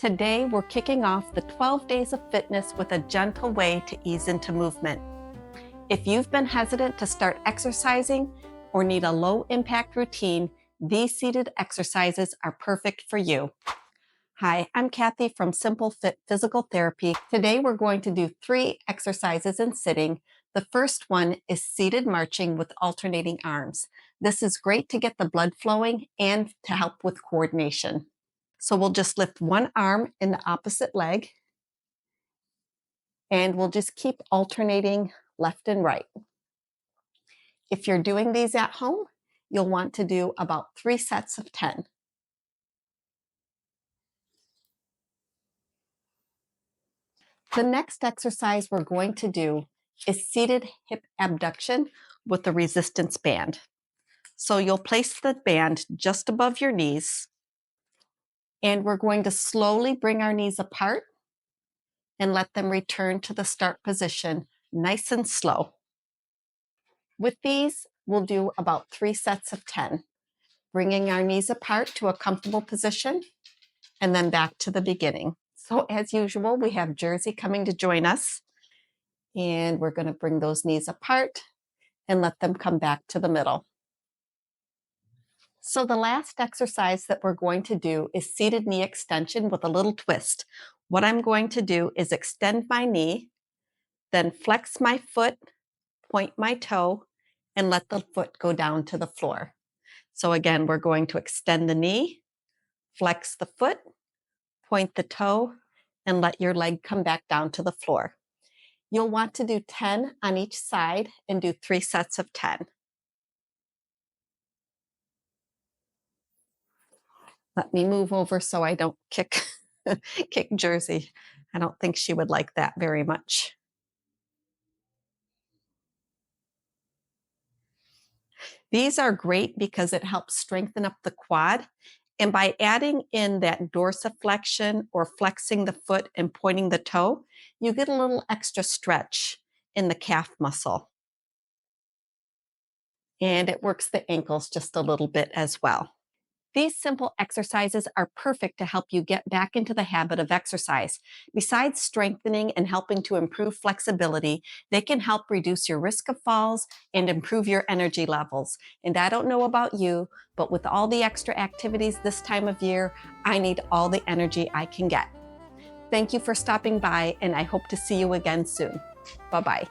Today, we're kicking off the 12 days of fitness with a gentle way to ease into movement. If you've been hesitant to start exercising or need a low impact routine, these seated exercises are perfect for you. Hi, I'm Kathy from Simple Fit Physical Therapy. Today, we're going to do 3 exercises in sitting. The first one is seated marching with alternating arms. This is great to get the blood flowing and to help with coordination. So we'll just lift one arm in the opposite leg, and we'll just keep alternating left and right. If you're doing these at home, you'll want to do about 3 sets of 10. The next exercise we're going to do is seated hip abduction with a resistance band. So you'll place the band just above your knees, and we're going to slowly bring our knees apart and let them return to the start position, nice and slow. With these, we'll do about 3 sets of 10, bringing our knees apart to a comfortable position and then back to the beginning. So as usual, we have Jersey coming to join us, and we're going to bring those knees apart and let them come back to the middle. So the last exercise that we're going to do is seated knee extension with a little twist. What I'm going to do is extend my knee, then flex my foot, point my toe, and let the foot go down to the floor. So again, we're going to extend the knee, flex the foot, point the toe, and let your leg come back down to the floor. You'll want to do 10 on each side and do 3 sets of 10. Let me move over so I don't kick Jersey. I don't think she would like that very much. These are great because it helps strengthen up the quad. And by adding in that dorsiflexion or flexing the foot and pointing the toe, you get a little extra stretch in the calf muscle. And it works the ankles just a little bit as well. These simple exercises are perfect to help you get back into the habit of exercise. Besides strengthening and helping to improve flexibility, they can help reduce your risk of falls and improve your energy levels. And I don't know about you, but with all the extra activities this time of year, I need all the energy I can get. Thank you for stopping by, and I hope to see you again soon. Bye-bye.